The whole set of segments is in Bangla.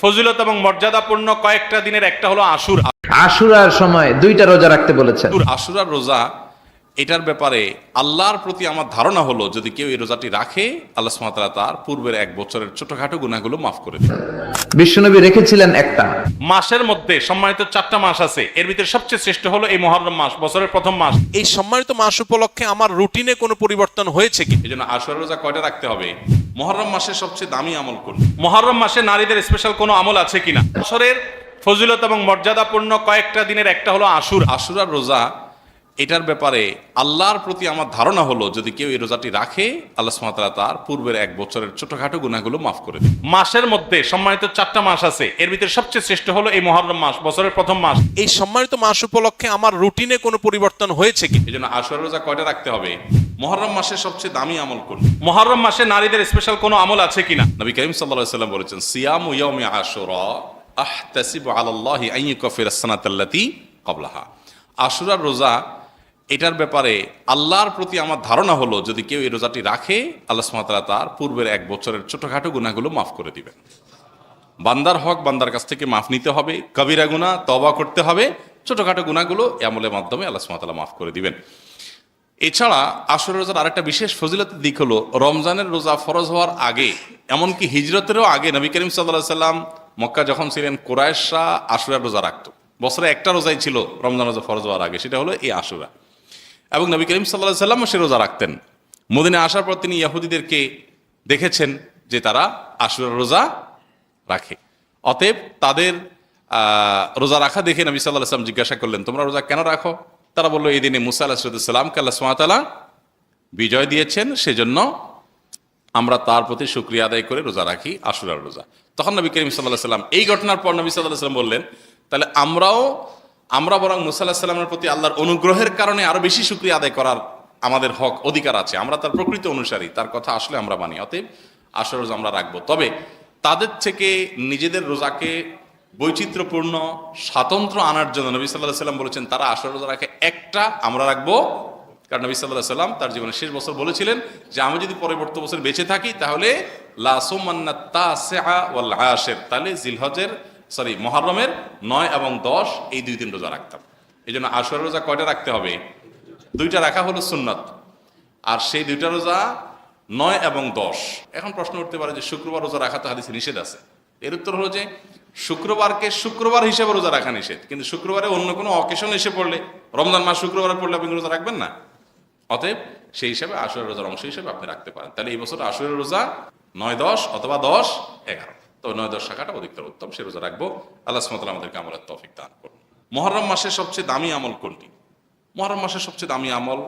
ফজিলত এবং মর্যাদাপূর্ণ কয়েকটা দিনের একটা হলো আশুরা। আশুরার সময় দুইটা রোজা রাখতে বলেছেন। আশুরার রোজা, এটার ব্যাপারে আল্লাহর প্রতি আমার ধারণা হলো যদি কেউ এই রোজাটি রাখে, আল্লাহ সুবহানাহু ওয়া তাআলা তার পূর্বের এক বছরের ছোটখাটো গুনাহগুলো মাফ করে দেন। বিশ্বনবী রেখেছিলেন একটা মাসের মধ্যে সম্মানিত 4টা মাস আছে, এর ভিতরে সবচেয়ে শ্রেষ্ঠ হলো এই মুহররম মাস, বছরের প্রথম মাস। এই সম্মানিত মাস উপলক্ষে আমার রুটিনে কোনো পরিবর্তন হয়েছে কি? এই জন্য আশুরা রোজা কয়টা রাখতে হবে? মুহররম মাসের সবচেয়ে দামি আমল কোন? মুহররম মাসে নারীদের স্পেশাল কোনো আমল আছে কিনা? বছরের ফজিলত এবং মর্যাদাপূর্ণ কয়েকটা দিনের একটা হলো আশুরার রোজা, এটার ব্যাপারে আল্লাহর প্রতি আমার ধারণা হলো যদি কেউ এই রোজাটি রাখে, আল্লাহ সুবহানাহু ওয়া তাআলা তার পূর্বের এক বছরের ছোটখাটো গুনাহগুলো মাফ করে দেন। মাসের মধ্যে সম্মানিত 4টা মাস আছে, এর ভিতরে সবচেয়ে শ্রেষ্ঠ হলো এই মুহররম মাস, বছরের প্রথম মাস। এই সম্মানিত মাস উপলক্ষে আমার রুটিনে কোনো পরিবর্তন হয়েছে কি? এই জন্য আশুরা রোজা কয়টা রাখতে হবে? মুহররম মাসের সবচেয়ে দামি আমল কোন? মুহররম মাসে নারীদের স্পেশাল কোনো আমল আছে কিনা? নবী করিম সাল্লাল্লাহু আলাইহি ওয়াসাল্লাম বলেছেন, সিয়ামু ইয়াউমি আশুরা আহতাসিবু আলাল্লাহি আন ইউকাফিরা আস-সানাতাল্লাতী ক্বাবলাহা। আশুরার রোজা, এটার ব্যাপারে আল্লাহর প্রতি আমার ধারণা হলো যদি কেউ এই রোজাটি রাখে, আল্লাহ সুবহানাহু ওয়া তাআলা তার পূর্বের এক বছরের ছোটখাটো গুনাহগুলো মাফ করে দিবেন। বান্দার হক বান্দার কাছ থেকে মাফ নিতে হবে, কবিরা গুনাহ তওবা করতে হবে, ছোটখাটো গুনাহগুলো এই আমলের মাধ্যমে আল্লাহ সুবহানাহু ওয়া তাআলা মাফ করে দিবেন। এছাড়া আশুরা রোজার আরেকটা বিশেষ ফজিলতের দিক হলো রমজানের রোজা ফরজ হওয়ার আগে, এমনকি হিজরতেরও আগে নবী করিম সাল্লাল্লাহু আলাইহি সাল্লাম মক্কা যখন ছিলেন, কুরাইশরা আশুরার রোজা রাখতো। বছরে একটা রোজাই ছিল রমজান রোজা ফরজ হওয়ার আগে, সেটা হলো এই আশুরা। এবং নবী করিম সাল্লাল্লাহু আলাইহি সাল্লামও সে রোজা রাখতেন। মদিনায় আসার পর তিনি ইহুদিদেরকে দেখেছেন যে তারা আশুরার রোজা রাখে। অতএব তাদের রোজা রাখা দেখে নবী সাল্লাল্লাহু আলাইহি সাল্লাম জিজ্ঞাসা করলেন, তোমরা রোজা কেন রাখো? তারা বললো, এই দিনে মুসা আলাইহিস সালামকে আল্লাহ সুবহানাহু ওয়া তাআলা বিজয় দিয়েছেন, সেজন্য আমরা তার প্রতি শুকরিয়া আদায় করে রোজা রাখি আশুরার রোজা। তখন নবী করিম সাল্লাল্লাহু আলাইহি সাল্লাম এই ঘটনার পর নবী সাল্লাল্লাহু আলাইহি সাল্লাম বললেন, তাহলে আমরা বরং মুসা আলাইহিস সালামের প্রতি আল্লাহর অনুগ্রহের কারণে আরো বেশি শুকরিয়া আদায় করার আমাদের হক অধিকার আছে। আমরা তার প্রকৃত অনুসারী, তার কথা আসলে আমরা মানি, অতএব আশুরার রোজা আমরা রাখবো। তবে তাদের থেকে নিজেদের রোজাকে বৈচিত্র্যপূর্ণ স্বাতন্ত্র্য আনার জন্য নবী সাল্লাল্লাহু আলাইহি সাল্লাম বলেছেন তারা আশুরা রোজা রাখে একটা, আমরা রাখবো। কারণ নবী সাল্লাল্লাহু আলাইহি সাল্লাম তার জীবনের শেষ বছর বলেছিলেন যে আমি যদি পরবর্তী বছর বেঁচে থাকি তাহলে লা সুমান্না তাসিআ ওয়াল আশির, তাহলে মুহররমের 9 এবং 10 এই 2 দিন রোজা রাখতাম। এই জন্য আশুরা রোজা কয়টা রাখতে হবে? 2টা রাখা হলো সুন্নাত, আর সেই 2টা রোজা 9 এবং 10। এখন প্রশ্ন উঠতে পারে যে শুক্রবার রোজা রাখা তো হাদিসে নিষেধ আছে। এর উত্তর হলো যে শুক্রবারকে শুক্রবার হিসেবে রোজা রাখা নিষেধ, কিন্তু শুক্রবারে অন্য কোনো অকেশন এসে পড়লে, রমজান মাস শুক্রবারে পড়লে আপনি রোজা রাখবেন না। অতএব সেই হিসাবে আশুরা রোজার অংশ হিসেবে আপনি রাখতে পারেন। তাহলে এই বছর আশুরা রোজা 9-10 অথবা 10-11, তবে 9-10 শাখাটা অধিকতর উত্তম, সে রোজা রাখবো। আল্লাহ সুবহানাহু ওয়া তাআলা আমাদেরকে আমলের তৌফিক দান করুন। মুহররম মাসের সবচেয়ে দামি আমল কোনটি? মুহররম মাসের সবচেয়ে দামি আমল,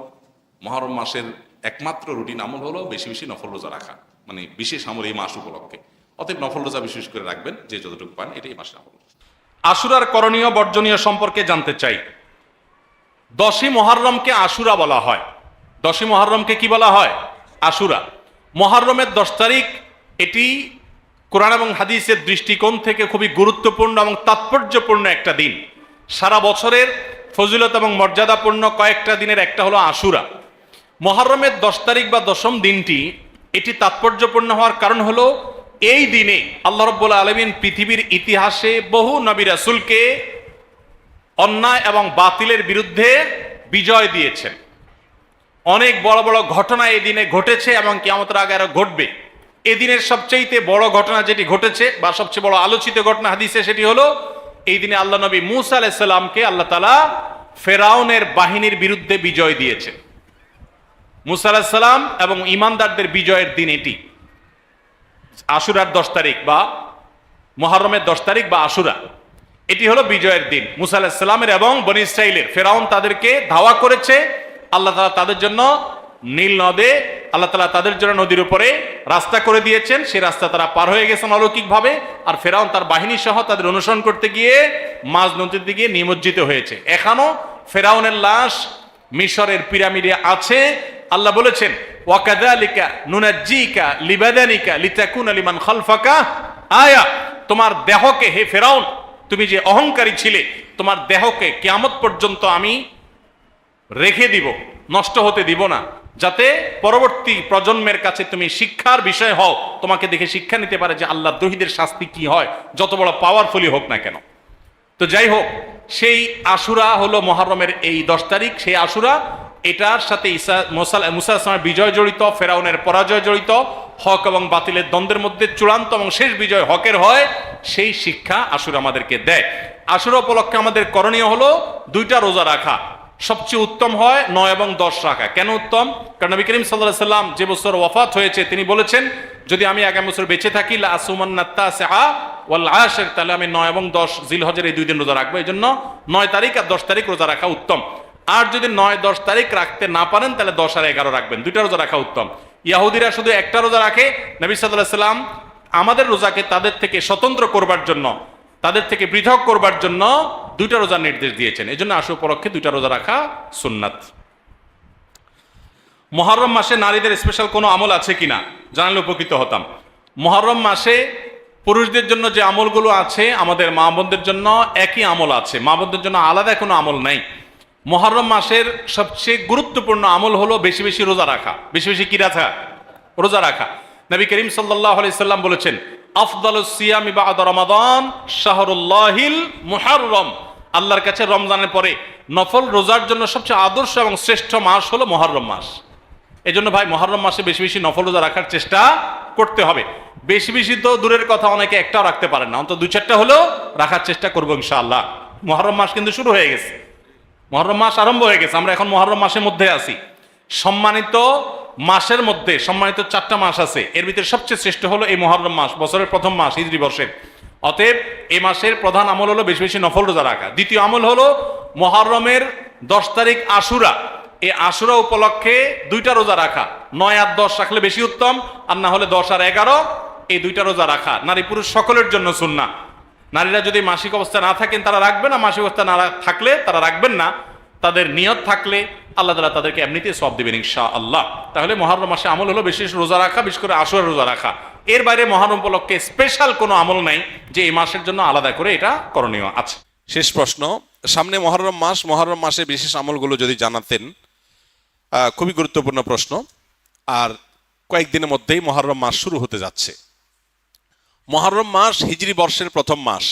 মুহররম মাসের একমাত্র রুটিন আমল হলো বেশি বেশি নফল রোজা রাখা, মানে বিশেষ আমল এই মাস উপলক্ষে। অতএব নফল রোজা বিশেষ করে রাখবেন, যে যতটুকু পান, এটাই মাসের আমল। আশুরার করণীয় বর্জনীয় সম্পর্কে জানতে চাই। 10ই মুহররমকে আশুরা বলা হয়। 10ই মুহররমকে কি বলা হয়? আশুরা। মুহররমের 10 তারিখ, এটি কোরআন এবং হাদিসের দৃষ্টিকোণ থেকে খুবই গুরুত্বপূর্ণ এবং তাৎপর্যপূর্ণ একটা দিন। সারা বছরের ফজিলত এবং মর্যাদাপূর্ণ কয়েকটা দিনের একটা হলো আশুরা। মুহররমের 10 তারিখ বা 10ম দিনটি, এটি তাৎপর্যপূর্ণ হওয়ার কারণ হলো এই দিনে আল্লাহ রাব্বুল আলামিন পৃথিবীর ইতিহাসে বহু নবী রাসূলকে অন্যায় এবং বাতিলের বিরুদ্ধে বিজয় দিয়েছেন। অনেক বড় বড় ঘটনা এই দিনে ঘটেছে এবং কিয়ামতের আগে আরো ঘটবে। এই দিনের সবচেয়ে বড় ঘটনা যেটি ঘটেছে বা সবচেয়ে বড় আলোচিত ঘটনা হাদিসে, সেটি হলো এই দিনে আল্লাহ নবী মূসা আলাইহিস সালামকে আল্লাহ তাআলা ফেরাউনের বাহিনীর বিরুদ্ধে বিজয় দিয়েছেন। মূসা আলাইহিস সালাম এবং ঈমানদারদের বিজয়ের দিন এটি। আশুরার 10 তারিখ বা মুহররমের 10 তারিখ বা আশুরা, এটি হলো বিজয়ের দিন মূসা আলাইহিস সালামের এবং বনী ইসরাইলের। ফেরাউন তাদেরকে ধাওয়া করেছে, আল্লাহ তাআলা তাদের জন্য নীল নদে, আল্লাহ তাআলা তাদের জন্য নদীর উপরে রাস্তা করে দিয়েছেন। সেই রাস্তা তারা পার হয়ে গেছেন অলৌকিকভাবে। আর ফেরাউন তার বাহিনী সহ তাদের অনুসরণ করতে গিয়ে মাঝ নদীর দিকে নিমজ্জিত হয়েছে। এখনো ফেরাউনের লাশ মিশরের পিরামিডে আছে। আল্লাহ বলেছেন, ওয়াকাযালিকা নুনাজ্জিকা লিবাদানিকা লিতাকুনা লিমান খালফাকা আয়া, তোমার দেহকে, হে ফেরাউন, তুমি যে অহংকারী ছিলে, তোমার দেহকে কিয়ামত পর্যন্ত আমি রেখে দিব, নষ্ট হতে দিব না, যাতে পরবর্তী প্রজন্মের কাছে তুমি শিক্ষার বিষয় হও, তোমাকে দেখে শিক্ষা নিতে পারে যে আল্লাহ দ্রোহীদের শাস্তি কি হয়, যত বড় পাওয়ারফুলি হোক না কেন। তো যাই হোক, সেই আশুরা হলো মুহররমের এই 10 তারিখ। সেই আশুরা, এটার সাথে মুসা আসলামের বিজয় জড়িত, ফেরাউনের পরাজয় জড়িত, হক এবং বাতিলের দ্বন্দ্বের মধ্যে চূড়ান্ত এবং শেষ বিজয় হকের হয়, সেই শিক্ষা আশুরা আমাদেরকে দেয়। আশুরা উপলক্ষে আমাদের করণীয় হলো 2টা রোজা রাখা। সবচেয়ে উত্তম হয় 9 এবং 10 রাখা। কেন উত্তম? কারণ নবী করিম সাল্লাল্লাহু আলাইহি সাল্লাম যে বছর ওয়াফাত হয়েছে, তিনি বলেছেন, যদি আমি আগামী বছর বেঁচে থাকি লা আসুমান্না তাসিআ ওয়াল আশির, তাহলে আমি 9 এবং 10 জিলহজের এই 2 দিন রোজা রাখবো। এই জন্য 9 তারিখ আর 10 তারিখ রোজা রাখা উত্তম। আর যদি 9-10 তারিখ রাখতে না পারেন, তাহলে 10 আর 11 রাখবেন। 2টা রোজা রাখা উত্তম। ইহুদিরা শুধু একটা রোজা রাখে। নবী সাল্লাল্লাহু আলাইহি সাল্লাম আমাদের রোজাকে তাদের থেকে স্বতন্ত্র করবার জন্য, তাদের থেকে পৃথক করবার জন্য 2টা রোজার নির্দেশ দিয়েছেন। এই জন্য আশু উপলক্ষে 2টা রোজা রাখা সুন্নাত। মুহররম মাসে নারীদের স্পেশাল কোনো আমল আছে কিনা জানলে উপকৃত হতাম। মুহররম মাসে পুরুষদের জন্য যে আমলগুলো আছে, আমাদের মা বোনদের জন্য একই আমল আছে। মা বোনদের জন্য আলাদা কোনো আমল নাই। মুহররম মাসের সবচেয়ে গুরুত্বপূর্ণ আমল হলো বেশি বেশি রোজা রাখা। বেশি বেশি কি রাখা? রোজা রাখা। নবী করিম সাল্লাল্লাহু আলাইহি সাল্লাম বলেছেন, আফদালুস সিয়ামি বা'দা রমাদান শাহরুল্লাহিল মুহররম। আল্লাহর কাছে রমজানের পরে নফল রোজার জন্য সবচেয়ে আদর্শ এবং শ্রেষ্ঠ মাস হলো মুহররম মাস। এই জন্য ভাই, মুহররম মাসে বেশি বেশি নফল রোজা রাখার চেষ্টা করতে হবে। বেশি বেশি তো দূরের কথা, অনেকে একটাও রাখতে পারেন না, অন্তত 2-4টা হলেও রাখার চেষ্টা করবো ইনশাআল্লাহ। মুহররম মাস কিন্তু শুরু হয়ে গেছে, মুহররম মাস আরম্ভ হয়ে গেছে। আমরা এখন মুহররম মাসের মধ্যে আছি। সম্মানিত মাসের মধ্যে সম্মানিত 4টা মাস আছে, এর ভিতরে সবচেয়ে শ্রেষ্ঠ হলো এই মুহররম মাস, বছরের প্রথম মাস, হিজরি বর্ষের। অতএব এই মাসের প্রধান আমল হলো বেশি বেশি নফল রোজা রাখা। দ্বিতীয় আমল হলো মুহররমের 10 তারিখ আশুরা। এই আশুরা উপলক্ষে 2টা রোজা রাখা। 9 আর 10 রাখলে বেশি উত্তম, আর না হলে 10 আর 11 এই 2টা রোজা রাখা নারী পুরুষ সকলের জন্য সুন্নাহ। নারীরা যদি মাসিক অবস্থা না থাকেন তারা রাখবেন না, মাসিক অবস্থা না থাকলে তারা রাখবেন না। তাদের নিয়ত থাকলে আল্লাহ তাআলা তাদেরকে এমনিতেই সওয়াব দিবেন ইনশাআল্লাহ। তাহলে মুহররম মাসে আমল হলো বেশি রোজা রাখা, বিশেষ করে আশুরা রোজা রাখা। এর বাইরে মুহররম উপলক্ষে স্পেশাল কোনো আমল নাই যে এই মাসের জন্য আলাদা করে এটা করণীয় আছে। শেষ প্রশ্ন, সামনে মুহররম মাস, মুহররম মাসে বিশেষ আমলগুলো যদি জানাতেন। খুবই গুরুত্বপূর্ণ প্রশ্ন। আর কয়েকদিনের মধ্যেই মুহররম মাস শুরু হতে যাচ্ছে। মুহররম মাস হিজরি বর্ষের প্রথম মাস।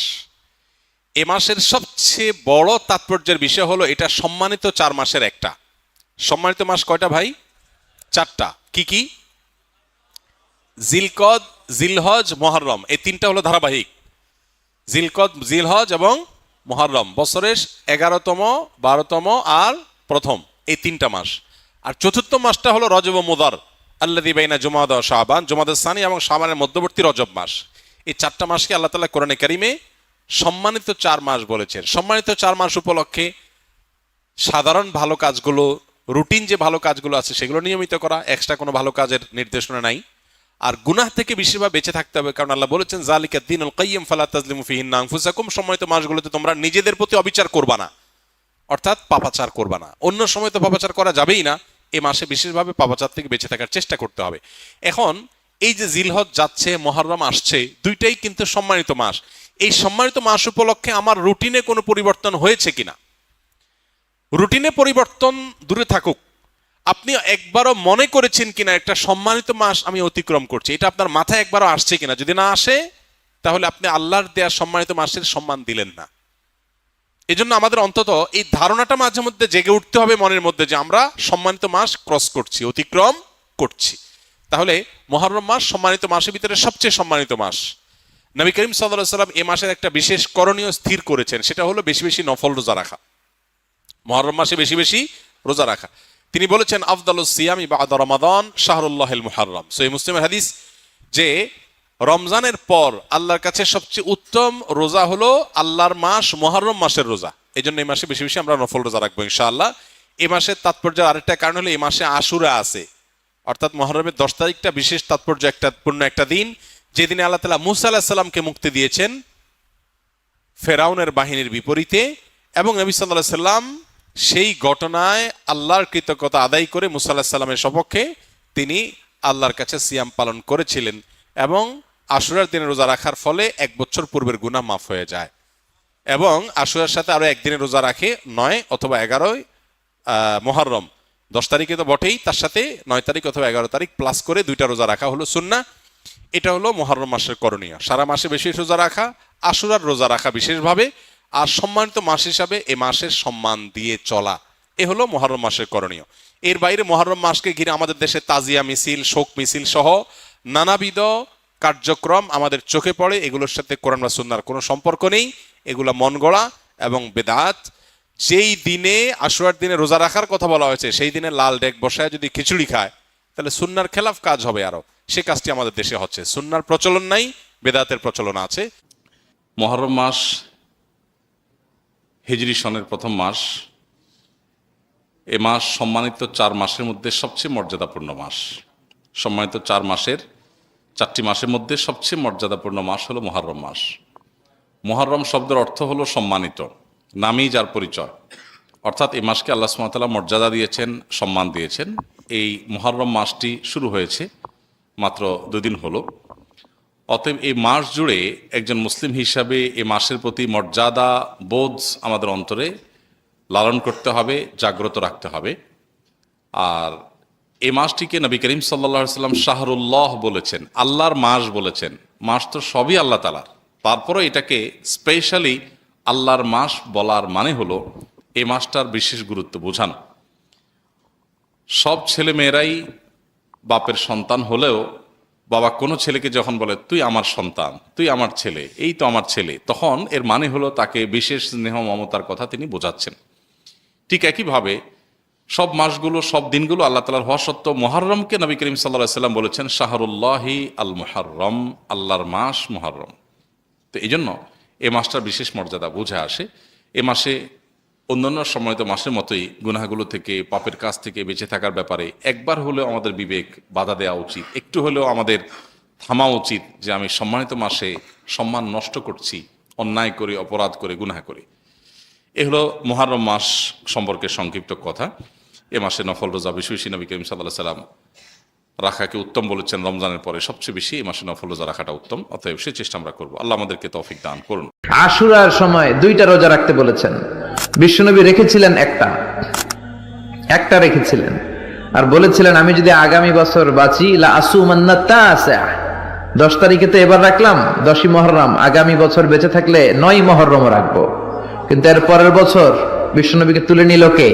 এ মাসের সবচেয়ে বড় তাৎপর্যের বিষয় হলো এটা সম্মানিত 4 মাসের একটা। সম্মানিত মাস কয়টা ভাই? 4টা। কি কি? জিলকদ, জিলহজ, মুহররম, এই 3টা হলো ধারাবাহিক। জিলকদ, জিলহজ এবং মুহররম বছরের 11তম, 12তম আর প্রথম, এই 3টা মাস। আর চতুর্থ মাসটা হলো রজব ও মুদার, আল্লাযী বাইনা জুমাদা ওয়া শাবান, জুমাদাস সানি এবং শাবানের মধ্যবর্তী রজব মাস। এই 4টা মাসকে আল্লাহ তাআলা কোরআনে কারিমে সম্মানিত 4 মাস বলেছেন। সম্মানিত 4 মাস উপলক্ষে সাধারণ ভালো কাজগুলো, রুটিন যে ভালো কাজগুলো আছে সেগুলো নিয়মিত করা, এক্সট্রা কোনো ভালো কাজের নির্দেশনা নাই। আর গুনাহ থেকে বেশিরভাগ বেঁচে থাকতে হবে, কারণ আল্লাহ বলেছেন যালিকা দ্বীনুল কাইয়্যিম ফালা তাজলিমু ফিহিন্না আনফুসাকুম। সম্মানিত মাসগুলোতে তোমরা নিজেদের প্রতি অবিচার করবা না, অর্থাৎ পাপাচার করবা না। অন্য সময় তো পাপাচার করা যাবেই না, এই মাসে বিশেষভাবে পাপাচার থেকে বেঁচে থাকার চেষ্টা করতে হবে। এখন এই যে জিলহজ যাচ্ছে, মুহররম আসছে, 2টাই কিন্তু সম্মানিত মাস। এই সম্মানিত মাস উপলক্ষে আমার রুটিনে কোনো পরিবর্তন হয়েছে কিনা? রুটিনে পরিবর্তন দূরে থাকুক, আপনি একবারও মনে করেছেন কিনা একটা সম্মানিত মাস আমি অতিক্রম করছি, এটা আপনার মাথায় একবারও আসছে কিনা? যদি না আসে, তাহলে আপনি আল্লাহর দেয়া সম্মানিত মাসের সম্মান দিলেন না। এজন্য আমাদের অন্তত এই ধারণাটা মাঝে মধ্যে জেগে উঠতে হবে মনের মধ্যে যে আমরা সম্মানিত মাস ক্রস করছি, অতিক্রম করছি। তাহলে মুহররম মাস সম্মানিত মাসের ভিতরে সবচেয়ে সম্মানিত মাস। নবী করিম সাল্লাল্লাহু আলাইহি ওয়াসাল্লাম এই মাসের একটা বিশেষ করণীয় স্থির করেছেন, সেটা হলো বেশি বেশি নফল রোজা রাখা। মুহররম মাসে বেশি বেশি রোজা রাখা। তিনি বলেছেন আফদালুস সিয়ামি বা'দা রমাদান শাহরুল্লাহিল মুহররম। সহিহ মুসলিমের হাদিস যে রমজানের পর আল্লাহর কাছে সবচেয়ে উত্তম রোজা হলো আল্লাহর মাস মুহররম মাসের রোজা। এই জন্য এই মাসে বেশি বেশি আমরা নফল রোজা রাখবো ইনশাআল্লাহ। এই মাসের তাৎপর্যের আরেকটা কারণ হলো এই মাসে আশুরা আছে, অর্থাৎ মুহররমের 10 তারিখটা বিশেষ তাৎপর্য পূর্ণ একটা দিন, যেদিনে আল্লাহ তাআলা মুসা আলাইহিস সালামকে মুক্তি দিয়েছেন ফেরাউনের বাহিনীর বিপরীতে, এবং নবী সাল্লাল্লাহু আলাইহি সাল্লাম সেই ঘটনায় আল্লাহর কৃতজ্ঞতা আদায় করে মুসা আলাইহিস সালামের সপক্ষে তিনি আল্লাহর কাছে সিয়াম পালন করেছিলেন, এবং আশুরার দিনে রোজা রাখার ফলে 1 বছর পূর্বের গুনাহ মাফ হয়ে যায়। এবং আশুরার সাথে আরো একদিনের রোজা রাখে 9 অথবা 11 মুহররম, 10 তারিখে তো বটেই, তার সাথে 9 তারিখ অথবা 11 তারিখ প্লাস করে 2টা রোজা রাখা হলো সুন্নাহ। এটা হলো মুহররম মাসের করণীয়। সারা মাসে বেশি রোজা রাখা, আশুরার রোজা রাখা বিশেষভাবে, আর সম্মানিত মাস হিসাবে এ মাসের সম্মান দিয়ে চলা, এ হলো মুহররম মাসের করণীয়। এর বাইরে মুহররম মাসকে ঘিরে আমাদের দেশে তাজিয়া মিছিল, শোক মিছিল সহ নানাবিধ কার্যক্রম আমাদের চোখে পড়ে। এগুলোর সাথে কোরআন বা সুন্নাহর কোনো সম্পর্ক নেই, এগুলা মন গড়া এবং বেদাত। যেই দিনে আশুরার দিনে রোজা রাখার কথা বলা হয়েছে, সেই দিনে লাল ডেক বসায় যদি খিচুড়ি খায়, তাহলে সুন্নাহর খেলাফ কাজ হবে। আরো সে কাজটি আমাদের দেশে হচ্ছে। সুন্নাহর প্রচলন নাই, বেদাতের প্রচলন আছে। মুহররম মাস হিজরি সনের প্রথম মাস। এ মাস সম্মানিত 4 মাসের মধ্যে সবচেয়ে মর্যাদাপূর্ণ মাস। সম্মানিত 4 মাসের 4টি মাসের মধ্যে সবচেয়ে মর্যাদাপূর্ণ মাস হলো মুহররম মাস। মুহররম শব্দের অর্থ হলো সম্মানিত, নামই যার পরিচয়। অর্থাৎ এই মাসকে আল্লাহ সুবহানাহু ওয়া তাআলা মর্যাদা দিয়েছেন, সম্মান দিয়েছেন। এই মুহররম মাসটি শুরু হয়েছে মাত্র 2 দিন হলো। অতএব এই মাস জুড়ে একজন মুসলিম হিসাবে এই মাসের প্রতি মর্যাদা বোধ আমাদের অন্তরে লালন করতে হবে, জাগ্রত রাখতে হবে। আর এই মাসটিকে নবী করিম সাল্লাল্লাহু আলাইহি ওয়াসাল্লাম শাহরুল্লাহ বলেছেন, আল্লাহর মাস বলেছেন। মাস তো সবই আল্লাহ তাআলার, তারপরে এটাকে স্পেশালি আল্লাহর মাস বলার মানে হলো এই মাসটার বিশেষ গুরুত্ব বোঝানো। সব ছেলে মেয়েরাই বাপের সন্তান হলেও বাবা কোনো ছেলেকে যখন বলে তুই আমার সন্তান, তুই আমার ছেলে, এই তো আমার ছেলে, তখন এর মানে হলো তাকে বিশেষ স্নেহ মমতার কথা তিনি বোঝাচ্ছেন। ঠিক একইভাবে সব মাসগুলো, সব দিনগুলো আল্লাহ তাআলার হওয়া সত্ত্বেও মুহররমকে নবী করিম সাল্লাল্লাহু আলাইহি ওয়াসাল্লাম বলেছেন শাহরুল্লাহি আল মুহররম, আল্লাহর মাস মুহররম। তো এই জন্য এ মাসটার বিশেষ মর্যাদা বোঝা আসে। এ মাসে অন্যান্য সময়ত মাসের মতোই গুনাহগুলো থেকে, পাপের কাজ থেকে বেঁচে থাকার ব্যাপারে একবার হলেও আমাদের বিবেক বাধা দেওয়া উচিত, একটু হলেও আমাদের থামা উচিত যে আমি সম্মানিত মাসে সম্মান নষ্ট করছি, অন্যায় করে, অপরাধ করে, গুনাহ করে। এ হলো মুহররম মাস সম্পর্কে সংক্ষিপ্ত কথা। এ মাসে নফল রোজা বেশি বেশি নবী করিম সাল্লাল্লাহু আলাইহি ওয়াসাল্লাম রাখাকে উত্তম বলেছেন। রমজানের পরে সবচেয়ে বেশি এই মাসে নফল রোজা রাখাটা উত্তম। অতএব সে চেষ্টা আমরা করবো। আল্লাহ আমাদেরকে তৌফিক দান করুন। আশুরার সময় 2টা রোজা রাখতে বলেছেন। বিশ্বনবী রেখেছিলেন একটা রেখেছিলেন, আর বলেছিলেন আমি যদি আগামী বছর বাঁচি লা আসুমান্না তাসা, 10 তারিখে তো এবার রাখলাম, 10ই মুহররম, আগামী বছর বেঁচে থাকলে 9ই মুহররমও রাখবো। কিন্তু এর পরের বছর বিশ্বনবীকে তুলে নিল কে?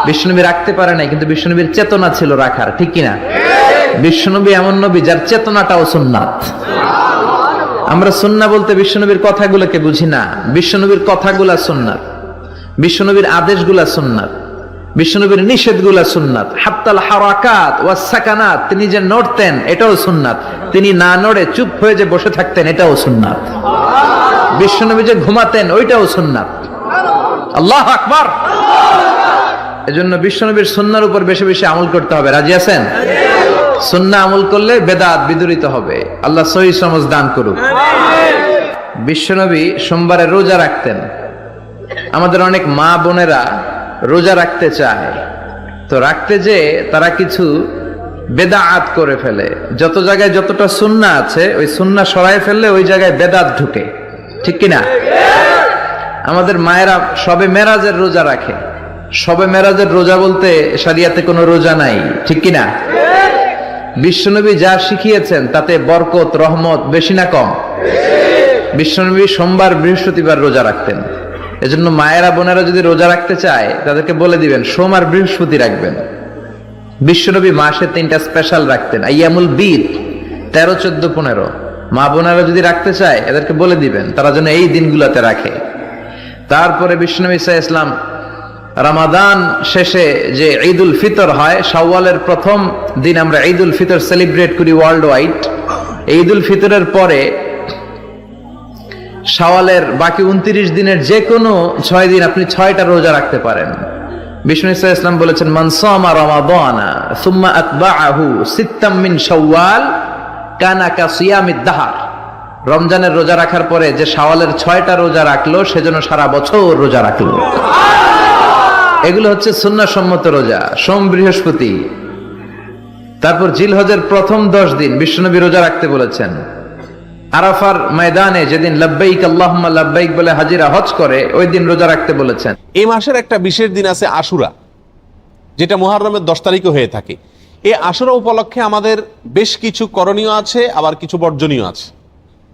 বিশ্বনবী রাখতে পারে নাই, কিন্তু বিশ্বনবীর চেতনা ছিল রাখার, ঠিক কিনা? বিশ্বনবী এমন নবী যার চেতনাটাও সুন্নাত। আমরা সুন্নাহ বলতে বিশ্বনবীর কথাগুলোকে বুঝি না, বিশ্বনবীর কথাগুলা সুন্নাত, বিশ্বনবীর আদেশগুলা সুন্নাত, বিশ্বনবীর নিষেধগুলা সুন্নাত। হাত্তাল হারাকাত ওয়াস সাকানাত, তিনি যে নড়তেন এটাও সুন্নাত, তিনি না নড়ে চুপ হয়ে যে বসে থাকতেন এটাও সুন্নাত, বিশ্বনবী যে ঘুমাতেন ওইটাও সুন্নাত। আল্লাহু আকবার। এজন্য বিশ্বনবীর সুন্নাহর উপর বেশি বেশি আমল করতে হবে। রাজি আছেন? সুন্নাহ আমল করলে বেদাত বিদূরিত হবে। আল্লাহ সহিহ সমঝ দান করুক। বিশ্বনবী সোমবারে রোজা রাখতেন। আমাদের অনেক মা বোনেরা রোজা রাখতে চায়, তো রাখতে যে তারা কিছু বেদাত করে ফেলে। যত জায়গায় যতটা সুন্নাহ আছে ওই সুন্নাহ সরায় ফেললে ওই জায়গায় বেদাত ঢুকে, ঠিক কিনা? আমাদের মায়েরা শবে মেরাজের রোজা রাখে। শবে মেরাজের রোজা বলতে শরিয়াতে কোনো রোজা নাই, ঠিক কিনা? বিশ্বনবী যা শিখিয়েছেন তাতে বরকত, রহমত বেশি না কম? বিশ্বনবী সোমবার, বৃহস্পতিবার রোজা রাখতেন। এজন্য মায়েরা বোনেরা যদি রোজা রাখতে চায় তাদেরকে বলে দিবেন সোম আর বৃহস্পতি রাখবেন। বিশ্বনবী মাসে 3টা স্পেশাল রাখতেন, আইয়ামুল বীদ, 13, 14, 15। মা বোনেরা যদি রাখতে চায় এদেরকে বলে দিবেন তারা যেন এই দিনগুলোতে রাখে। তারপরে বিশ্বনবী সাল্লাল্লাহু আলাইহি ওয়াসাল্লাম রমাদান শেষে যে ঈদুল ফিতর হয়, শাওয়ালের প্রথম দিন আমরা ঈদুল ফিতর সেলিব্রেট করি ওয়ার্ল্ড ওয়াইড। ঈদুল ফিতরের পরে শাওয়ালের বাকি 29 দিনের যে কোনো 6 দিন আপনি 6টা রোজা রাখতে পারেন। বিষ্ণু সাল্লাল্লাহু আলাইহি ওয়াসাল্লাম বলেছেন মান সামা রমাদানা সুম্মা আতবাআহু সিত্তাম মিন শাওয়াল কানা কাসিয়ামিদ দাহর। রমজানের রোজা রাখার পরে যে শাওয়ালের 6টা রোজা রাখলো সেজন্য সারা বছর রোজা রাখলো। এগুলো হচ্ছে সুন্নাহ সম্মত রোজা, সোম বৃহস্পতি। তারপর জিলহজের প্রথম 10 দিন বিশ্বনবী রোজা রাখতে বলেছেন। আরাফার ময়দানে যেদিন লাব্বাইক আল্লাহুম্মা লাব্বাইক বলে হাজিরা হজ করে ওই দিন রোজা রাখতে বলেছেন। এই মাসের একটা বিশেষ দিন আছে আশুরা। যেটা মুহররমের 10 তারিখে হয়ে থাকে। এই আশুরা উপলক্ষে আমাদের বেশ কিছু করণীয় আছে, আবার কিছু বর্জনীয় আছে।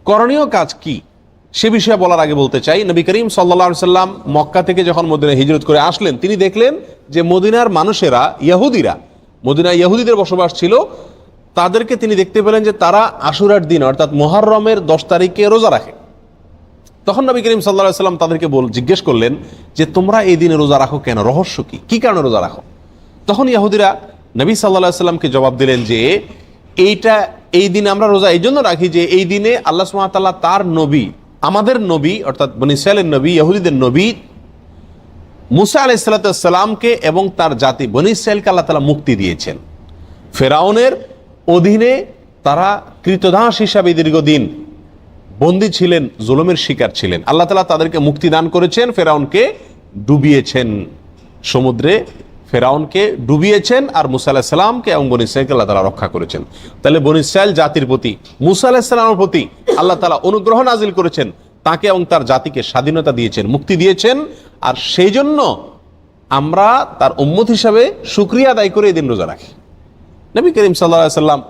করণীয় কাজ কি সে বিষয়ে বলার আগে বলতে চাই, নবী করিম সাল্লাল্লাহু আলাইহি সাল্লাম মক্কা থেকে যখন মদিনায় হিজরত করে আসলেন, তিনি দেখলেন যে মদিনার মানুষেরা, ইহুদিরা, মদিনায় ইহুদিদের বসবাস ছিল, তাদেরকে তিনি দেখতে পেলেন যে তারা আশুরার দিন অর্থাৎ মুহররমের 10 তারিখে রোজা রাখে। তখন নবী করিম সাল্লাল্লাহু আলাইহি সাল্লাম তাদেরকে জিজ্ঞেস করলেন যে তোমরা এই দিনে রোজা রাখো কেন, রহস্য কি কারণে রোজা রাখো? তখন ইহুদিরা নবী সাল্লাল্লাহু আলাইহি সাল্লামকে জবাব দিলেন যে এই দিনে আমরা রোজা এই জন্য রাখি যে এই দিনে আল্লাহ সুবহানাহু ওয়া তাআলা তার নবী, আমাদের নবী অর্থাৎ বনী ইসরাঈলের নবী, ইহুদিদের নবী মুসা আলাইহিস সালামকে এবং তার জাতি বনী ইসরাঈলকে আল্লাহ তাআলা মুক্তি দিয়েছেন। ফেরাউনের অধীনে তারা কৃতদাস হিসাবে দীর্ঘদিন বন্দী ছিলেন, জুলুমের শিকার ছিলেন। আল্লাহ তাআলা তাদেরকে মুক্তি দান করেছেন, ফেরাউনকে ডুবিয়েছেন সমুদ্রে, ফেরাউনকে ডুবিয়েছেন, আর মুসা আলাইহিস সালামকে এবং বনী ইসরাঈলকে আল্লাহ তাআলা রক্ষা করেছেন। তাহলে বনী ইসরাঈল জাতির প্রতি, মুসা আলাইহিস সালামের প্রতি আল্লাহ তাআলা অনুগ্রহ নাজিল করেছেন, তাকে এবং তার জাতিকে স্বাধীনতা দিয়েছেন, মুক্তি দিয়েছেন। আর সেই জন্য আমরা তার উম্মত হিসাবে শুকরিয়া আদায় করে এই দিন রোজা রাখি। নবী করিম সাল্লাল্লাহু আলাইহি সাল্লাম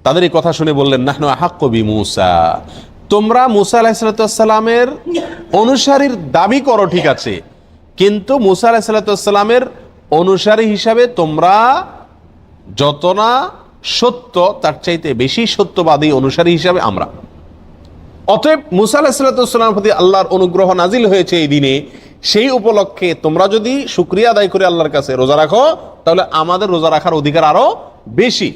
তাদের এই কথা শুনে বললেন, নাহনু আহাক্কু বিমূসা, তোমরা মুসা আলাইহিস সালামের অনুসারীর দাবি করো ঠিক আছে, কিন্তু মুসা আলাইহিস সালামের অনুসারী হিসাবে তোমরা যত না সত্য, তার চাইতে বেশি সত্যবাদী অনুসারী হিসাবে আমরা। অতএব মুসা আলাইহিস সালামের প্রতি আল্লাহর অনুগ্রহ নাজিল হয়েছে এই দিনে, সেই উপলক্ষে তোমরা যদি শুকরিয়া আদায় করে আল্লাহর কাছে রোজা রাখো, তাহলে আমাদের রোজা রাখার অধিকার আরো বেশি।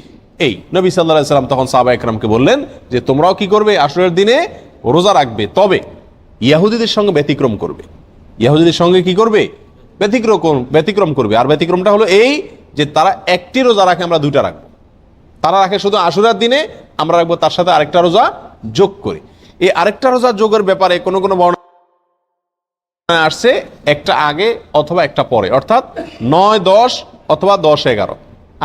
এই নবী সাল্লাল্লাহু আলাইহি সাল্লাম তখন সাহাবা একরামকে বললেন যে তোমরাও কি করবে, আশুরার দিনে রোজা রাখবে, তবে ইহুদিদের সঙ্গে ব্যতিক্রম করবে। ইহুদিদের সঙ্গে কি করবে? ব্যতিক্রম করবে। আর ব্যতিক্রমটা হলো এই যে তারা একটি রোজা রাখে, আমরা দুইটা রাখবো। তারা রাখে শুধু আশুরার দিনে, আমরা রাখবো তার সাথে আরেকটা রোজা যোগ করে। এই আরেকটা রোজা যোগের ব্যাপারে কোনো বর্ণনা আসছে একটা আগে অথবা একটা পরে, অর্থাৎ 9, 10 অথবা 10, 11।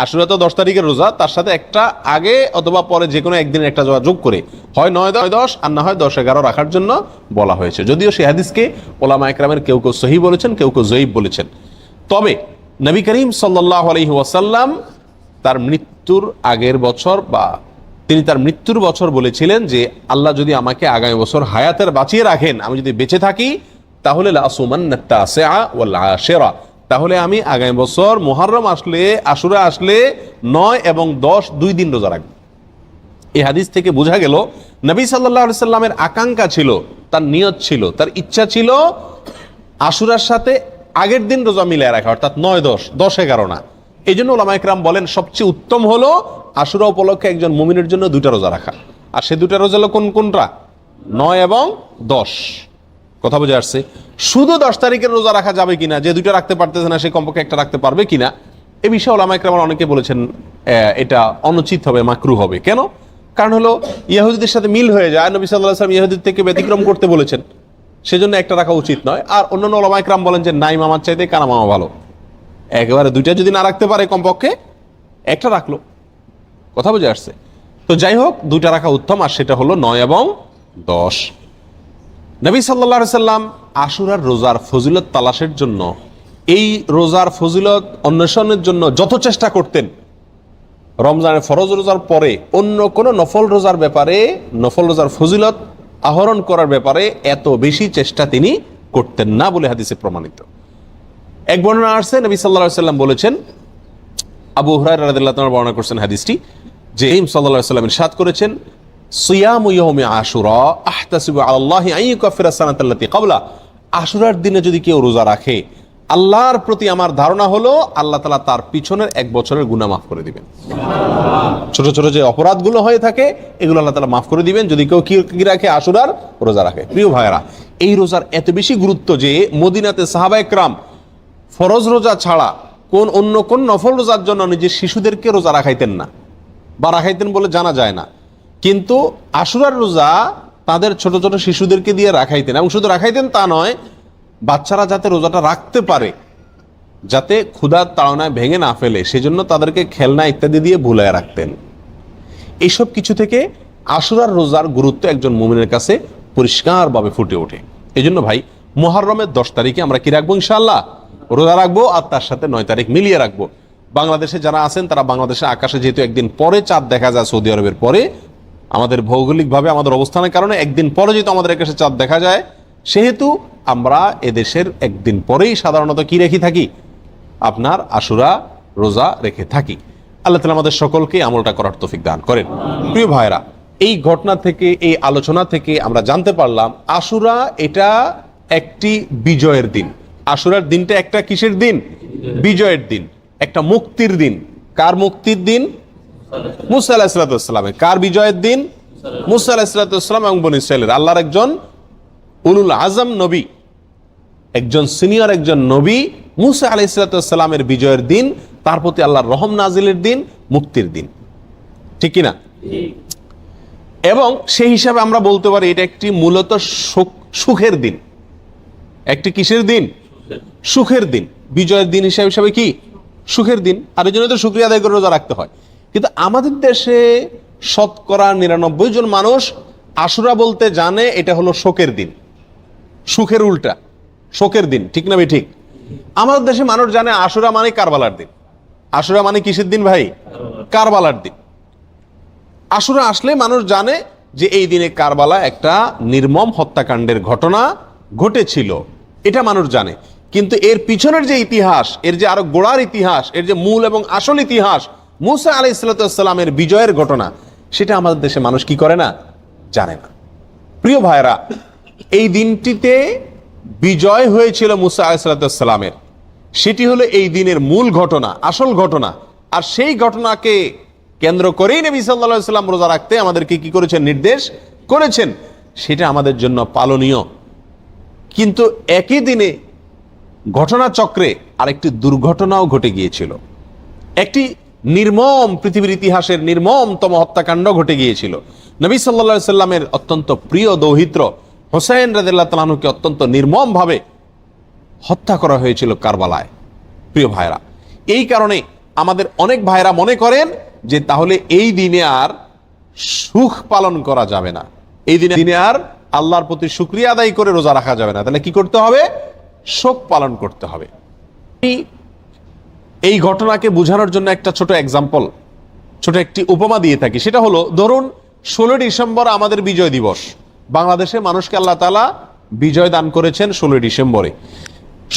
আশুরা তো 10 তারিখের রোজা, তার সাথে একটা আগে অথবা পরে যে কোনো একদিনের একটা যোগ করে হয় 9, 10 আর না হয় 10, 11 রাখার জন্য বলা হয়েছে। যদিও সেই হাদিসকে ওলামা একরামের কেউ কেউ সহিহ বলেছেন, কেউ কেউ জয়ীফ বলেছেন। তবে নবী করিম সাল্লাল্লাহু আলাইহি ওয়াসাল্লাম তার মৃত্যুর আগের বছর বা তিনি তার মৃত্যুর বছর বলেছিলেন যে আল্লাহ যদি আমাকে আগামী বছর হায়াতের বাঁচিয়ে রাখেন, আমি যদি বেঁচে থাকি, তাহলে লাসুমান্নাত তাসিআ ওয়াল আশিরা, তাহলে আমি আগামী বছর মুহররম আসলে, আশুরা আসলে 9 এবং 10 2 দিন রোজা রাখব। এই হাদিস থেকে বোঝা গেল নবী সাল্লাল্লাহু আলাইহি সাল্লামের আকাঙ্ক্ষা ছিল, তার নিয়ত ছিল, তার ইচ্ছা ছিল আশুরার সাথে আগের দিন রোজা মিলিয়ে রাখা, অর্থাৎ 9, 10, 11 না। এই জন্য ওলামা ইকরাম বলেন সবচেয়ে উত্তম হলো আশুরা উপলক্ষে একজন মুমিনের জন্য 2টা রোজা রাখা। আর সে 2টা রোজা হলো কোনটা? 9 এবং 10। কথা বুঝে আসছে? শুধু 10 তারিখের রোজা রাখা যাবে কিনা, যে 2টা রাখতে পারতেছে না সে কমপক্ষে একটা রাখতে পারবে কিনা, এ বিষয়ে ওলামা ইকরাম অনেকে বলেছেন এটা অনুচিত হবে, মাকরুহ হবে। কেন? কারণ হলো ইহুদিদের সাথে মিল হয়ে যায়, নবী সাল্লাল্লাহু আলাইহি ওয়াসাল্লাম ইহুদিদের থেকে ব্যতিক্রম করতে বলেছেন, সেজন্য একটা রাখা উচিত নয়। আর অন্যান্য ওলামা ইকরাম বলেন যে নাই মামার চাইতে কানা মামা ভালো, একেবারে 2টা যদি না রাখতে পারে কমপক্ষে একটা রাখলো। কথা বুঝে আসছে? তো যাই হোক, 2টা রাখা উত্তম, আর সেটা হলো 9 এবং 10। নবী সাল্লাল্লাহু আলাইহি সাল্লাম আশুরার রোজার ফজিলত তালাশের জন্য, এই রোজার ফজিলত অন্বেষণের জন্য যত চেষ্টা করতেন, রমজানের ফরজ রোজার পরে অন্য কোনো নফল রোজার ব্যাপারে, নফল রোজার ফজিলত আহরণ করার ব্যাপারে এত বেশি চেষ্টা তিনি করতেন না বলে হাদিসে প্রমাণিত। এক বর্ণনা আসছে, নবী সাল্লাল্লাহু আলাইহি সাল্লাম বলেছেন, আবু হুরায়রা রাদিয়াল্লাহু তাআলা বর্ণনা করছেন হাদিসটি, যে নবী সাল্লাল্লাহু আলাইহি সাল্লাম ইরশাদ করেছেন, সিয়ামু ইয়াউমি আশুরা আহতাসিবু আলাল্লাহি আন ইউকাফিরা সানাতাল্লাতী ক্বাবলা, আশুরার দিনে যদি কেউ রোজা রাখে, আল্লাহর প্রতি আমার ধারণা হলো আল্লাহ তাআলা তার পিছনের 1 বছরের গুনাহ মাফ করে দিবেন। ছোট ছোট যে অপরাধগুলো হয়ে থাকে এগুলো আল্লাহ তাআলা মাফ করে দিবেন যদি কেউ কি রাখে, আশুরার রোজা রাখে। প্রিয় ভাইরা, এই রোজার এত বেশি গুরুত্ব যে মদিনাতে সাহাবা একরাম ফরজ রোজা ছাড়া অন্য কোন নফল রোজার জন্য নিজের শিশুদেরকে রোজা রাখাইতেন না, বা রাখাইতেন বলে জানা যায় না। কিন্তু আশুরার রোজা তাদের ছোট ছোট শিশুদেরকে দিয়ে রাখাইতেন, এবং শুধু রাখাইতেন তা নয়, বাচ্চারা যাতে রোজাটা রাখতে পারে, যাতে ক্ষুধার তাড়নায় ভেঙে না ফেলে, সেজন্য তাদেরকে খেলনা ইত্যাদি দিয়ে ভুলায় রাখতেন। এইসব কিছু থেকে আশুরার রোজার গুরুত্ব একজন মুমিনের কাছে পরিষ্কারভাবে ফুটে ওঠে। এই জন্য ভাই, মুহররমের 10 তারিখে আমরা কি রাখবো? ইনশাআল্লাহ রোজা রাখবো আর তার সাথে 9 তারিখ মিলিয়ে রাখবো। বাংলাদেশে যারা আছেন তারা বাংলাদেশের আকাশে যেহেতু একদিন পরে চাঁদ দেখা যায় সৌদি আরবের পরে, আমাদের ভৌগোলিকভাবে আমাদের অবস্থানের কারণে একদিন পরে যেহেতু আমাদের আকাশে চাঁদ দেখা যায়, সেহেতু আমরা এদেশের একদিন পরেই সাধারণত কি রেখে থাকি, আপনার আশুরা রোজা রেখে থাকি। আল্লাহ তাআলা আমাদের সকলকে আমলটা করার তৌফিক দান করেন। প্রিয় ভাইরা, এই ঘটনা থেকে, এই আলোচনা থেকে আমরা জানতে পারলাম আশুরা এটা একটি বিজয়ের দিন। আশুরার দিনটা একটা কিসের দিন? বিজয়ের দিন, একটা মুক্তির দিন। কার মুক্তির দিন? মুসা আলাইহিস সালামের। কার বিজয়ের দিন? মুসা আলাইহিস সালাম এবং বনী ইসরাইলের। আল্লাহর একজন উলুল আজম নবী, একজন সিনিয়র একজন নবী মুসা আলাইহিস সালামের বিজয়ের দিন, তার প্রতি আল্লাহর রহম নাজিলের দিন, মুক্তির দিন, ঠিক কিনা? এবং সেই হিসাবে আমরা বলতে পারি এটা একটি মূলত সুখের দিন। একটি কিসের দিন? সুখের দিন। বিজয়ের দিন হিসাবে কি? সুখের দিন। আর এই জন্য তো শুকরিয়া আদায় করে রোজা রাখতে হয়। কিন্তু আমাদের দেশে শতকরা 99 জন মানুষ আশুরা বলতে জানে এটা হলো শোকের দিন, সুখের উল্টা, শোকের দিন, ঠিক না ভাই? ঠিক। আমাদের দেশে মানুষ জানে আশুরা মানে কারবালার দিন। আশুরা মানে কিসের দিন ভাই? কারবালার দিন। আশুরা আসলে মানুষ জানে যে এই দিনে কারবালা একটা নির্মম হত্যাকাণ্ডের ঘটনা ঘটেছিল, এটা মানুষ জানে। কিন্তু এর পিছনের যে ইতিহাস, এর যে আরো গোড়ার ইতিহাস, এর যে মূল এবং আসল ইতিহাস, মুসা আলাইহিস সালামের বিজয়ের ঘটনা, সেটা আমাদের দেশে মানুষ কি করে না? জানে না। প্রিয় ভাইরা, এই দিনটিতে বিজয় হয়েছিল মুসা আলাইহিস সালামের, সেটি হলো এই দিনের মূল ঘটনা, আসল ঘটনা। আর সেই ঘটনাকে কেন্দ্র করেই নবী সাল্লাল্লাহু আলাইহি ওয়াসাল্লাম রোজা রাখতে আমাদেরকে কি করেছেন? নির্দেশ করেছেন। সেটা আমাদের জন্য পালনীয়। কিন্তু একই দিনে ঘটনাচক্রে আরেকটি দুর্ঘটনাও ঘটে গিয়েছিল। একটি নির্মম, পৃথিবীর ইতিহাসের নির্মমতম হত্যাকাণ্ড ঘটে গিয়েছিল। নবী সাল্লাল্লাহু আলাইহি সাল্লামের অত্যন্ত প্রিয় দৌহিত্র হোসেন রাদিয়াল্লাহু তাআলা আনহুকে অত্যন্ত নির্মমভাবে হত্যা করা হয়েছিল কারবালায়। প্রিয় ভাইরা, এই কারণে আমাদের অনেক ভাইরা মনে করেন যে তাহলে এই দিনে আর সুখ পালন করা যাবে না, এই দিনে আর আল্লাহর প্রতি শুকরিয়া আদায় করে রোজা রাখা যাবে না। তাহলে কি করতে হবে? শোক পালন করতে হবে। এই ঘটনাকে বোঝানোর জন্য একটা ছোট এক্সাম্পল, ছোট একটি উপমা দিয়ে থাকি। সেটা হলো, ধরুন 16 ডিসেম্বর আমাদের বিজয় দিবস। বাংলাদেশে মানুষকে আল্লাহ তাআলা বিজয় দান করেছেন 16 ডিসেম্বরে।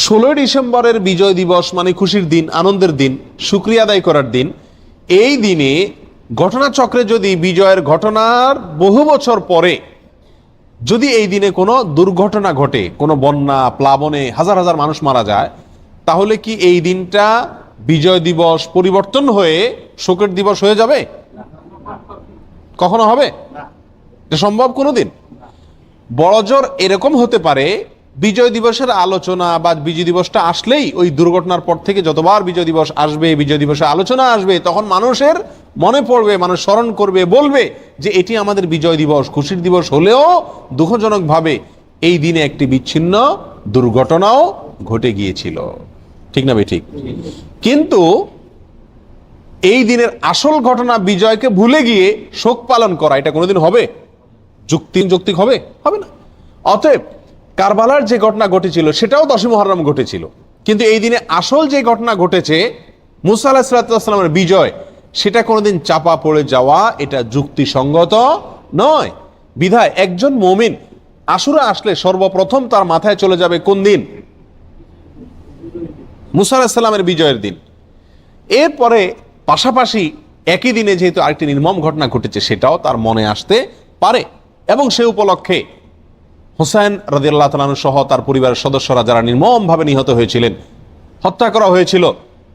16 ডিসেম্বরের বিজয় দিবস মানে খুশির দিন, আনন্দের দিন, শুকরিয়া আদায় করার দিন। এই দিনে ঘটনাচক্রে যদি বিজয়ের ঘটনার বহু বছর পরে যদি এই দিনে কোনো দুর্ঘটনা ঘটে, কোনো বন্যা, প্লাবনে হাজার হাজার মানুষ মারা যায়, তাহলে কি এই দিনটা বিজয় দিবস পরিবর্তন হয়ে শোকের দিবস হয়ে যাবে? কখনো হবে? এটা সম্ভব কোনোদিন? বড়জোর এরকম হতে পারে, বিজয় দিবসের আলোচনা বা বিজয় দিবসটা আসলেই ওই দুর্ঘটনার পর থেকে যতবার বিজয় দিবস আসবে, বিজয় দিবসের আলোচনা আসবে, তখন মানুষের মনে পড়বে, মানুষ স্মরণ করবে, বলবে যে এটি আমাদের বিজয় দিবস, খুশির দিবস হলেও দুঃখজনকভাবে এই দিনে একটি বিচ্ছিন্ন দুর্ঘটনাও ঘটে গিয়েছিল, ঠিক না ভাই? ঠিক। কিন্তু এই দিনের আসল ঘটনা বিজয়কে ভুলে গিয়ে শোক পালন করা, এটা কোনোদিন হবে? যৌক্তিক হবে? হবে না। অতএব কারবালার যে ঘটনা ঘটেছিল সেটাও 10ই মুহররম ঘটেছিল, কিন্তু এই দিনে আসল যে ঘটনা ঘটেছে মুসা আলাইহিস সালামের বিজয়, সেটা কোনোদিন চাপা পড়ে যাওয়া এটা যুক্তিসঙ্গত নয়। বিধায় একজন মুমিন আশুরা আসলে সর্বপ্রথম তার মাথায় চলে যাবে কোন দিন? মুসা আলাইহিস সালামের বিজয়ের দিন। এরপরে পাশাপাশি একই দিনে যেহেতু আরেকটি নির্মম ঘটনা ঘটেছে সেটাও তার মনে আসতে পারে, এবং সে উপলক্ষে হোসেন রাদিয়াল্লাহু তাআলা আনহু সহ তার পরিবারের সদস্যরা যারা নির্মমভাবে নিহত হয়েছিলেন, হত্যা করা হয়েছিল,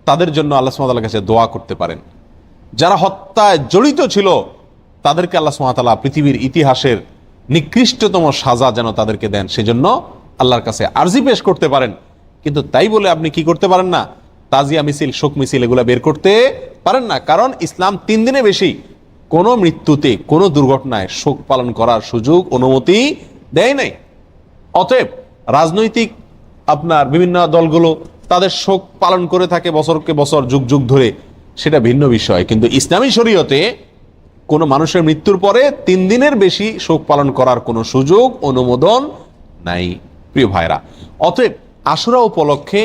তাদের জন্য আল্লাহ সুবহানাহু ওয়া তাআলার কাছে দোয়া করতে পারেন। যারা হত্যায় জড়িত ছিল তাদেরকে আল্লাহ সুবহানাহু ওয়া তাআলা পৃথিবীর ইতিহাসের নিকৃষ্টতম সাজা যেন তাদেরকে দেন, সেজন্য আল্লাহর কাছে আরজি পেশ করতে পারেন। কিন্তু তাই বলে আপনি কি করতে পারেন না? তাজিয়া মিছিল, শোক মিছিল এগুলো বের করতে পারেন না। কারণ ইসলাম 3 দিনে বেশি কোনো মৃত্যুতে, কোনো দুর্ঘটনায় শোক পালন করার সুযোগ, অনুমতি দেয় নাই। অতএব রাজনৈতিক আপনার বিভিন্ন দলগুলো তাদের শোক পালন করে থাকে বছরকে বছর, যুগ যুগ ধরে, সেটা ভিন্ন বিষয়। কিন্তু ইসলামী শরীয়তে কোনো মানুষের মৃত্যুর পরে 3 দিনের বেশি শোক পালন করার কোনো সুযোগ, অনুমোদন নাই। প্রিয় ভাইরা, অতএব আশুরা উপলক্ষে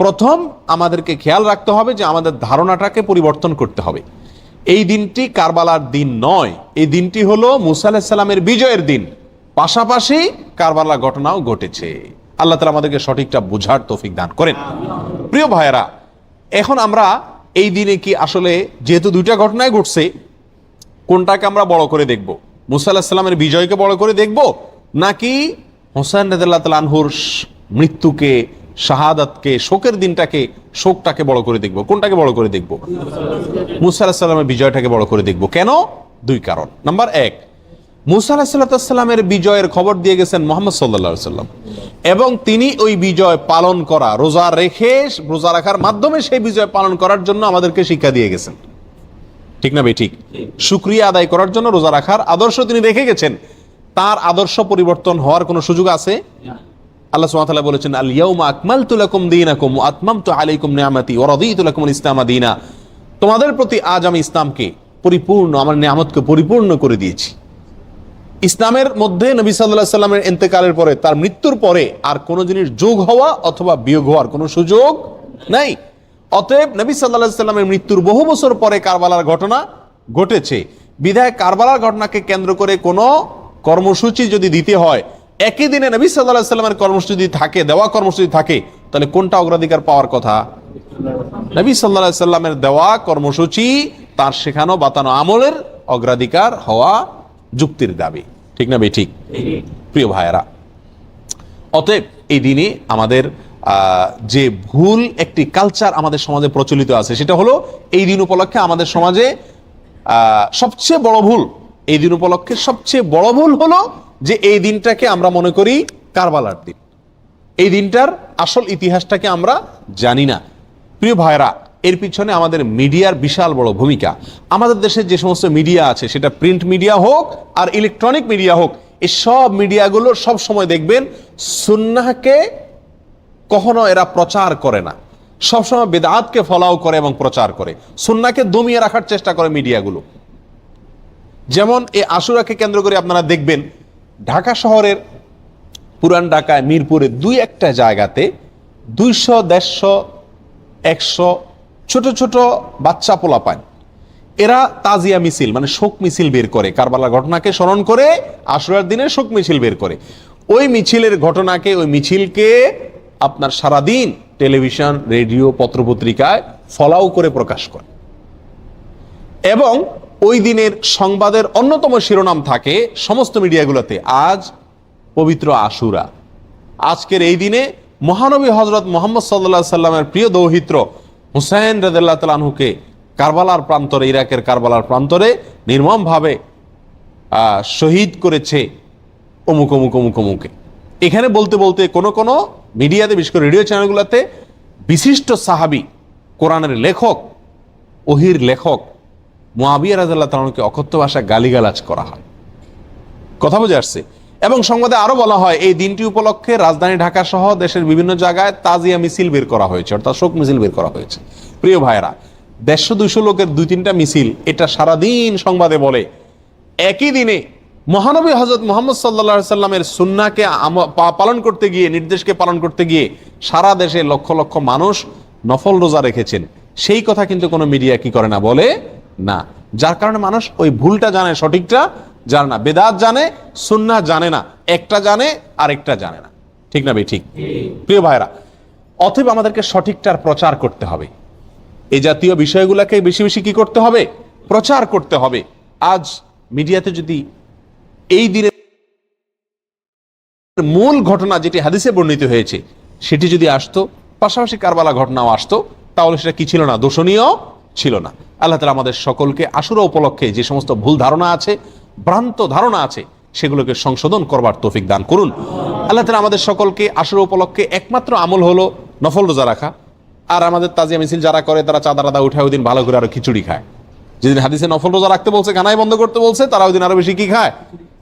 প্রথম আমাদেরকে খেয়াল রাখতে হবে যে আমাদের ধারণাটাকে পরিবর্তন করতে হবে। এই দিনটি কারবালার দিন নয়, এই দিনটি হলো মুসা আলাইহিস সালামের বিজয়ের দিন, পাশাপাশি কারবালার ঘটনাও ঘটেছে। আল্লাহ তাআলা আমাদেরকে সঠিকটা বোঝার তৌফিক দান করেন। প্রিয় ভাইয়েরা, এখন আমরা এই দিনে কি আসলে যেহেতু দুইটা ঘটনায় ঘটছে, কোনটাকে আমরা বড় করে দেখব? মুসা আলাইহিস সালামের বিজয়কে বড় করে দেখব, নাকি হোসেন রাদিয়াল্লাহু তাআলা আনহুর মৃত্যুকে, শাহাদাতকে, শোকের দিনটাকে, শোকটাকে বড় করে দেখব? কোনটাকে বড় করে দেখব? মুসা আলাইহিস সালামের বিজয়টাকে বড় করে দেখব। কেন? দুই কারণ। নাম্বার এক, মুসা আলাইহিস সালামের বিজয়ের খবর দিয়ে গেছেন মুহাম্মদ সাল্লাল্লাহু আলাইহি সাল্লাম, এবং তিনি ওই বিজয় পালন করা, রোজা রেখে, রোজা রাখার মাধ্যমে সেই বিজয় পালন করার জন্য আমাদেরকে শিক্ষা দিয়ে গেছেন। ঠিক না ভাই? ঠিক। শুকরিয়া আদায় করার জন্য রোজা রাখার আদর্শ তিনি রেখে গেছেন। তার আদর্শ পরিবর্তন হওয়ার কোনো সুযোগ আছে? আল্লাহ সুবহানাহু ওয়া তাআলা বলেছেন, আল ইয়াউমা আকমালতু লাকুম দীনাকুম ওয়া আতমামতু আলাইকুম নিআমাতি ওয়া রাদিতু লাকুমুল ইসলামা দীনা। তোমাদের প্রতি আজ আমি ইসলামকে পরিপূর্ণ, আমার নিয়ামতকে পরিপূর্ণ করে দিয়েছি। ইসলামের মধ্যে নবী সাল্লাল্লাহু আলাইহি সাল্লামের ইন্তেকালের পরে, তার মৃত্যুর পরে আর কোনো জিনিস যোগ হওয়া অথবা বিয়োগ হওয়ার কোনো সুযোগ নাই। অতএব নবী সাল্লাল্লাহু আলাইহি সাল্লামের মৃত্যুর বহু বছর পরে কারবালার ঘটনা ঘটেছে, বিধায় কারবালার ঘটনাকে কেন্দ্র করে কোনো কর্মসূচি যদি দিতে হয়, একই দিনে নবী সাল্লাল্লাহু আলাইহি সাল্লামের কর্মসূচি থাকে, দেওয়া কর্মসূচি থাকে, তাহলে কোনটা অগ্রাধিকার পাওয়ার কথা? নবী সাল্লাল্লাহু আলাইহি সাল্লামের দেওয়া কর্মসূচি, তার শেখানো বাতানো আমলের অগ্রাধিকার হওয়া যুক্তির দাবি। ঠিক না ভাই? ঠিক। প্রিয় ভাইয়েরা, অতএব এই দিনে আমাদের যে ভুল একটি কালচার আমাদের সমাজে প্রচলিত আছে, সেটা হলো এই দিন উপলক্ষে আমাদের সমাজে সবচেয়ে বড় ভুল, এই দিন উপলক্ষে সবচেয়ে বড় ভুল হলো যে এই দিনটাকে আমরা মনে করি কারবালার দিন। এই দিনটার আসল ইতিহাসটাকে আমরা জানি না। প্রিয় ভাইরা, এর পিছনে আমাদের মিডিয়ার বিশাল বড় ভূমিকা। আমাদের দেশে যে সমস্ত মিডিয়া আছে, সেটা প্রিন্ট মিডিয়া হোক আর ইলেকট্রনিক মিডিয়া হোক, এই সব মিডিয়াগুলো সব সময় দেখবেন সুন্নাহকে কখনো এরা প্রচার করে না, সবসময় বেদাতকে ফলাও করে এবং প্রচার করে, সুন্নাহকে দমিয়ে রাখার চেষ্টা করে মিডিয়াগুলো। যেমন এই আশুরাকে কেন্দ্র করে আপনারা দেখবেন ঢাকা শহরের পুরান ঢাকায় মিরপুরে দুই একটা জায়গাতে 200, 150, 100 ছোট ছোট বাচ্চা পোলাপান, এরা তাজিয়া মিছিল, মানে শোক মিছিল বের করে, কারবালার ঘটনাকে স্মরণ করে আশুরার দিনে শোক মিছিল বের করে। ওই মিছিলের ঘটনাকে, ওই মিছিলকে আপনার সারাদিন টেলিভিশন, রেডিও, পত্রপত্রিকায় ফলাও করে প্রকাশ করে, এবং ওই দিনের সংবাদের অন্যতম শিরোনাম থাকে সমস্ত মিডিয়াগুলোতে, আজ পবিত্র আশুরা। আজকের এই দিনে মহানবী হযরত মুহাম্মদ সাল্লাল্লাহু আলাইহি সাল্লামের প্রিয় দৌহিত্র হুসাইন রাদিয়াল্লাহু তাআলা আনহুকে কারবালার প্রান্তরে, ইরাকের কারবালার প্রান্তরে নির্মমভাবে শহীদ করেছে অমুক অমুক অমুক অমুকে। এখানে বলতে বলতে কোনো কোনো মিডিয়াতে, বিশেষ করে রেডিও চ্যানেলগুলোতে বিশিষ্ট সাহাবী, কোরআনের লেখক, ওহির লেখক মুআবিয়া রাদিয়াল্লাহু তাআলা আনহুকে অকথ্য ভাষায় গালিগালাজ করা হয়। কথা বুঝে আসছে? এবং সংবাদে আরো বলা হয় এই দিনটি উপলক্ষে রাজধানী ঢাকা সহ দেশের বিভিন্ন জায়গায় তাজিয়া মিছিল বের করা হয়েছে, অর্থাৎ শোক মিছিল বের করা হয়েছে। প্রিয় ভাইয়েরা, 150-200 লোকের 2-3টা মিছিল, এটা সারাদিন সংবাদে বলে। একই দিনে মহানবী হযরত মুহাম্মদ সাল্লাল্লাহু আলাইহি সাল্লামের সুন্নাহকে পালন করতে গিয়ে, নির্দেশকে পালন করতে গিয়ে সারা দেশে লক্ষ লক্ষ মানুষ নফল রোজা রেখেছেন, সেই কথা কিন্তু কোনো মিডিয়া কি করে না, বলে না। যার কারণে মানুষ ওই ভুলটা জানে, সঠিকটা জানে না, বেদাত জানে, সুন্নাহ জানে না, একটা জানে আরেকটা জানে না। ঠিক না ভাই? ঠিক। প্রিয় ভাইরা, অতএব আমাদেরকে সঠিকটার প্রচার করতে হবে। এই জাতীয় বিষয়গুলোকে বেশি বেশি কি করতে হবে? প্রচার করতে হবে। আজ মিডিয়াতে যদি এই দিনের মূল ঘটনা যেটি হাদিসে বর্ণিত হয়েছে সেটি যদি আসতো, পাশাপাশি কারবালা ঘটনাও আসতো, তাহলে সেটা কি ছিল না? দোষণীয় ছিল না। আল্লাহ তাআলা আমাদের সকলকে আশুরা উপলক্ষে যে সমস্ত ভুল ধারণা আছে, ভ্রান্ত ধারণা আছে, সেগুলোকে সংশোধন করবার তৌফিক দান করুন। আল্লাহ তাআলা আমাদের সকলকে আশুরা উপলক্ষে একমাত্র আমল হলো নফল রোজা রাখা। আর আমাদের তাজিয়া মিছিল যারা করে, তারা চাঁদা রাদা উঠায় ওই দিন ভালো করে আরো খিচুড়ি খায়। যেদিন হাদিসে নফল রোজা রাখতে বলছে, গানায় বন্ধ করতে বলছে, তারা ওই দিন আরো বেশি কি খায়?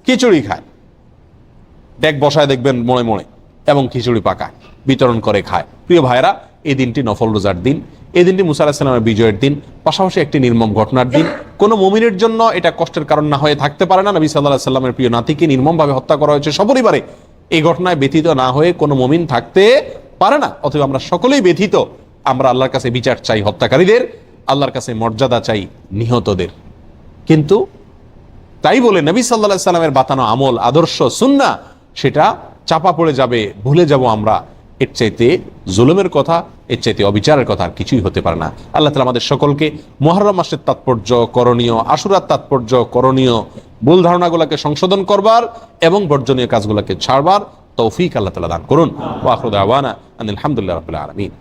খিচুড়ি খায়। ডেক বসায় দেখবেন মোড়ে মোড়ে, এবং খিচুড়ি পাকায়, বিতরণ করে খায়। প্রিয় ভাইরা, এই দিনটি নফল রোজার দিন, এই দিনটি মুসা আলাইহিস সালামের বিজয়ের দিন, পাশাপাশি একটি নির্মম ঘটনার দিন। কোনো মুমিনের জন্য এটা কষ্টের কারণ না হয়ে থাকতে পারে না। নবী সাল্লাল্লাহু আলাইহি সাল্লামের প্রিয় নাতিকে নির্মমভাবে হত্যা করা হয়েছে সপরিবারে। এই ঘটনায় ব্যতীত না হয়ে কোনো মুমিন থাকতে পারে না, অথবা আমরা সকলেই ব্যথিত। আমরা আল্লাহর কাছে বিচার চাই হত্যাকারীদের, আল্লাহর কাছে মর্যাদা চাই নিহতদের। কিন্তু তাই বলে নবী সাল্লাল্লাহু আলাইহি সাল্লামের বাতানো আমল, আদর্শ, সুন্নাহ সেটা চাপা পড়ে যাবে, ভুলে যাব আমরা। এর চাইতে জুলুমের কথা, এর চাইতে অবিচারের কথা আর কিছুই হতে পারে না। আল্লাহ তাআলা আমাদের সকলকে মুহররম মাসের তাৎপর্য করণীয়, আশুরার তাৎপর্য করণীয়, ভুল ধারণাগুলোকে সংশোধন করবার এবং বর্জনীয় কাজগুলোকে ছাড়বার তৌফিক আল্লাহ তাআলা দান করুন। ওয়া আখিরু দাওয়ানা আনিল হামদুলিল্লাহি রাব্বিল আলামিন।